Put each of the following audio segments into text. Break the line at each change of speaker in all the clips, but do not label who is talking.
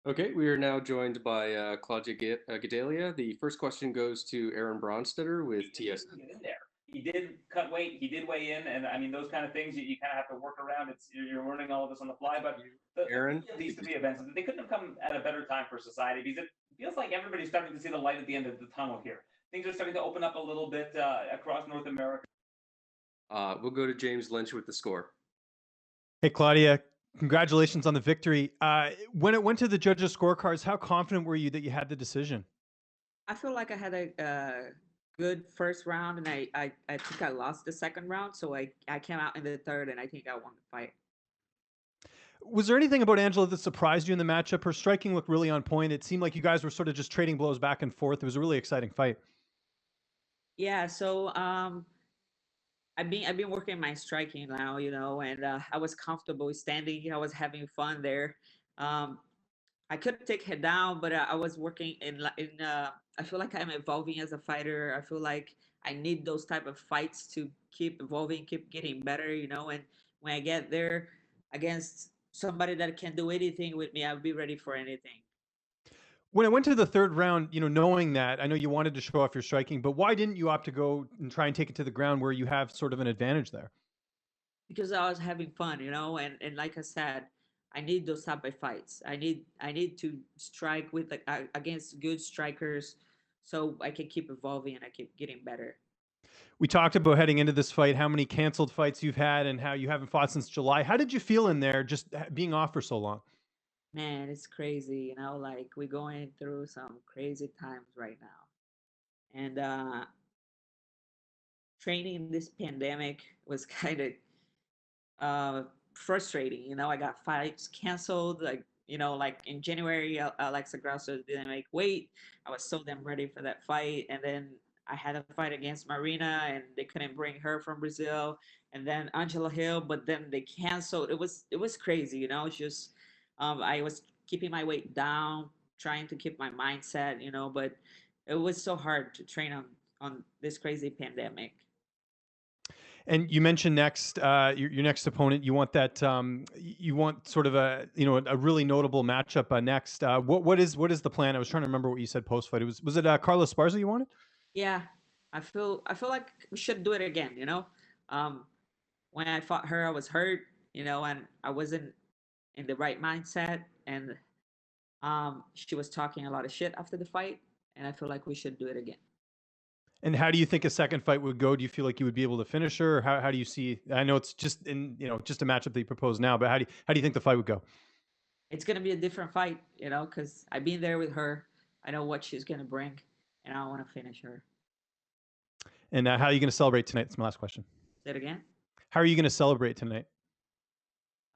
Okay, we are now joined by Claudia Gadelha. The first question goes to Aaron Bronstetter with
He
TSN.
did get in there. He did cut weight. He did weigh in, and I mean those kind of things you kind of have to work around. You're learning all of this on the fly. But the
Aaron,
beauty of these three events is that they couldn't have come at a better time for society because it feels like everybody's starting to see the light at the end of the tunnel here. Things are starting to open up a little bit across North America.
we'll go to James Lynch with the score.
Hey, Claudia, congratulations on the victory. When it went to the judges' scorecards, how confident were you that you had the decision?
I feel like I had a good first round, and I think I lost the second round, so I came out in the third, and I think I won the fight.
Was there anything about Angela that surprised you in the matchup? Her striking looked really on point. It seemed like you guys were sort of just trading blows back and forth. It was a really exciting fight.
Yeah, so I've been working my striking now, and I was comfortable standing. I was having fun there. Um, I couldn't take her down, but I was working in. I feel like I'm evolving as a fighter. I feel like I need those type of fights to keep evolving, keep getting better, And when I get there against somebody that can do anything with me, I'll be ready for anything.
When it went to the third round, knowing that, I know you wanted to show off your striking, but why didn't you opt to go and try and take it to the ground where you have sort of an advantage there?
Because I was having fun, and like I said, I need those type of fights. I need to strike with against good strikers, so I can keep evolving and I keep getting better.
We talked about heading into this fight, how many canceled fights you've had and how you haven't fought since July. How did you feel in there just being off for so long?
Man, it's crazy, like we're going through some crazy times right now. And training this pandemic was kind of uh frustrating. I got fights canceled, like in January, Alexa Grasso didn't make weight. I was so damn ready for that fight, and then I had a fight against Marina, and they couldn't bring her from Brazil, and then Angela Hill, but then they canceled. It was crazy. It's just I was keeping my weight down, trying to keep my mindset, but it was so hard to train on this crazy pandemic.
And you mentioned next, your next opponent. You want that. You want sort of a really notable matchup next. What is the plan? I was trying to remember what you said post fight. Was it Carlos Esparza you wanted?
Yeah, I feel like we should do it again. Um, when I fought her, I was hurt, and I wasn't in the right mindset, and she was talking a lot of shit after the fight, and I feel like we should do it again.
And how do you think a second fight would go? Do you feel like you would be able to finish her? Or how do you see? I know it's just just a matchup that you propose now, but how do you think the fight would go?
It's gonna be a different fight, because I've been there with her. I know what she's gonna bring, and I want to finish her.
And how are you going to celebrate tonight? That's my last question.
Say it again.
How are you going to celebrate tonight?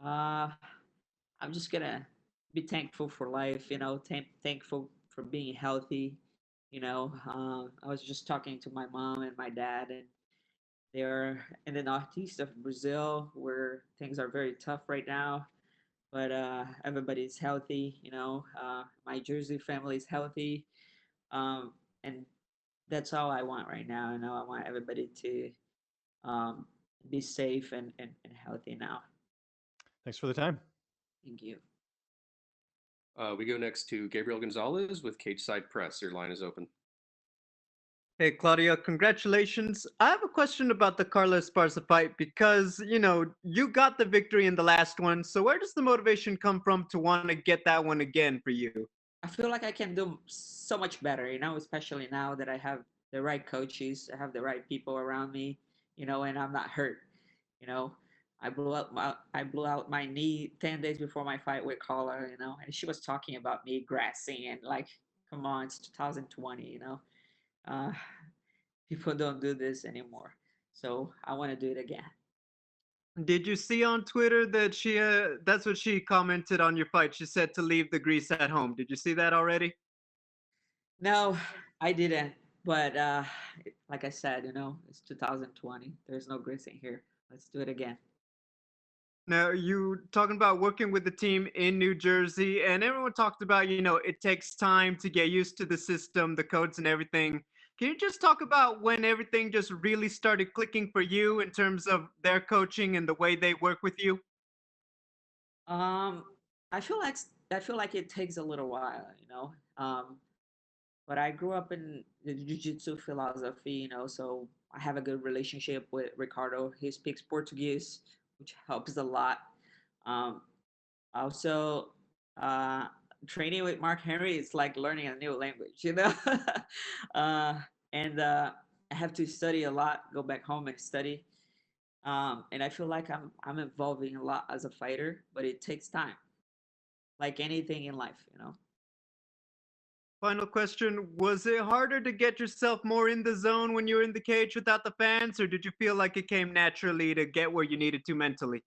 Uh, I'm just gonna be thankful for life, thankful for being healthy. I was just talking to my mom and my dad, and they're in the northeast of Brazil where things are very tough right now. But everybody's healthy, my Jersey family is healthy, um, and that's all I want right now. I want everybody to um, be safe and healthy now.
Thanks for the time.
Thank you.
We go next to Gabriel Gonzalez with Cage Side Press. Your line is open.
Hey, Claudia, congratulations. I have a question about the Carlos Esparza fight because, you got the victory in the last one. So where does the motivation come from to want to get that one again for you?
I feel like I can do so much better, especially now that I have the right coaches, I have the right people around me, and I'm not hurt. You know, I blew out my knee 10 days before my fight with Carla, and she was talking about me grassing and like, come on, it's 2020, uh, people don't do this anymore, so I want to do it again.
Did you see on Twitter that that's what she commented on your fight? She said to leave the grease at home. Did you see that already?
No, I didn't. But like I said, it's 2020. There's no grace in here. Let's do it again.
Now, you talking about working with the team in New Jersey, and everyone talked about, it takes time to get used to the system, the codes, and everything. Can you just talk about when everything just really started clicking for you in terms of their coaching and the way they work with you?
Um, I feel like I feel like it takes a little while, you know. But I grew up in the jiu-jitsu philosophy, you know, so I have a good relationship with Ricardo. He speaks Portuguese, which helps a lot. Um, Also, uh, training with Mark Henry is like learning a new language, you know. uh, and I have to study a lot, go back home and study. And I feel like I'm evolving a lot as a fighter, but it takes time, like anything in life, you know.
Final question: was it harder to get yourself more in the zone when you were in the cage without the fans, or did you feel like it came naturally to get where you needed to mentally?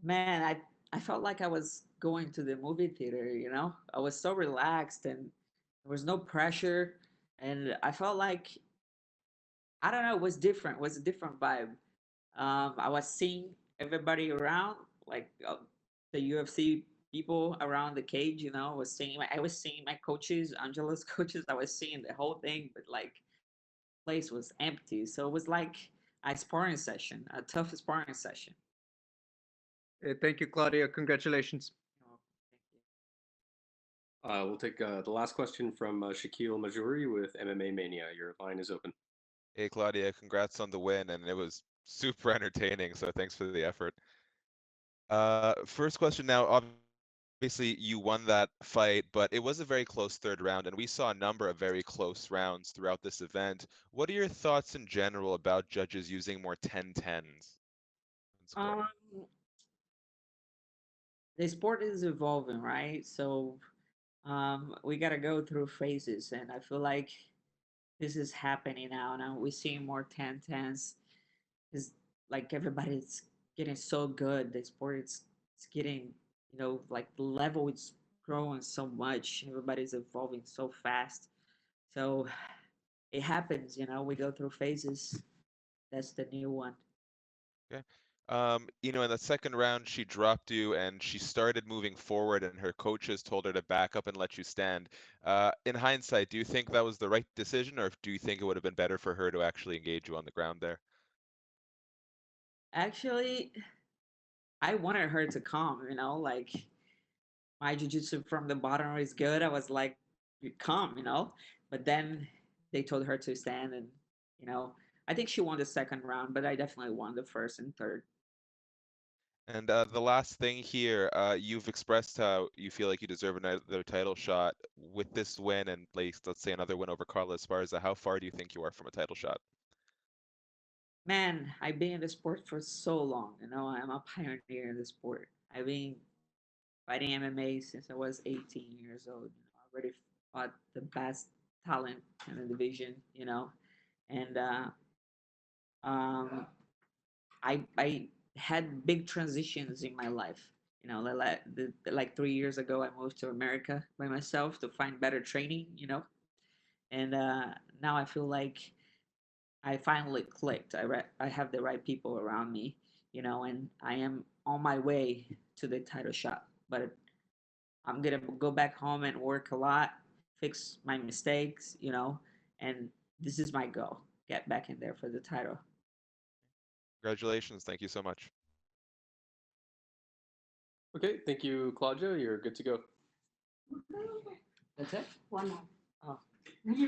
Man, I felt like I was going to the movie theater, you know. I was so relaxed and there was no pressure, and I felt like I don't know, it was different. It was a different vibe. I was seeing everybody around, like the UFC people around the cage. You know, I was seeing my coaches, Angela's coaches. I was seeing the whole thing, but like, place was empty. So it was like a sparring session, a tough sparring session.
Thank you, Claudia. Congratulations.
You know, thank you.
We'll take the last question from Shaquille Majuri with MMA Mania. Your line is open.
Hey Claudia, congrats on the win, and it was super entertaining, so thanks for the effort. First question now, obviously you won that fight, but it was a very close third round, and we saw a number of very close rounds throughout this event. What are your thoughts in general about judges using more 10-10s?
Um, the sport is evolving, right? So we got to go through phases, and I feel like this is happening now. Now we're seeing more 10-10s. Is like everybody's getting so good. The sport is it's getting, you know, like the level is growing so much. Everybody's evolving so fast. So it happens, you know, we go through phases. That's the new one.
Okay. In the second round, she dropped you and she started moving forward, and her coaches told her to back up and let you stand. In hindsight, do you think that was the right decision, or do you think it would have been better for her to actually engage you on the ground there?
Actually, I wanted her to come, you know, like my jiu-jitsu from the bottom is good. I was like, you come, you know. But then they told her to stand, and you know, I think she won the second round, but I definitely won the first and third.
And the last thing here, you've expressed how you feel like you deserve another title shot with this win, and let's say another win over Carlos Esparza. How far do you think you are from a title shot?
Man, I've been in the sport for so long. You know, I'm a pioneer in the sport. I've been fighting MMA since I was 18 years old. You know, I already fought the best talent in the division. You know, and um, I had big transitions in my life. You know, like 3 years ago, I moved to America by myself to find better training. You know, and now I feel like I finally clicked. I have the right people around me, you know, and I am on my way to the title shot. But I'm gonna go back home and work a lot, fix my mistakes, you know, and this is my goal: get back in there for the title.
Congratulations. Thank you so much.
Okay, thank you, Claudia. You're good to go.
That's it. One more. Oh.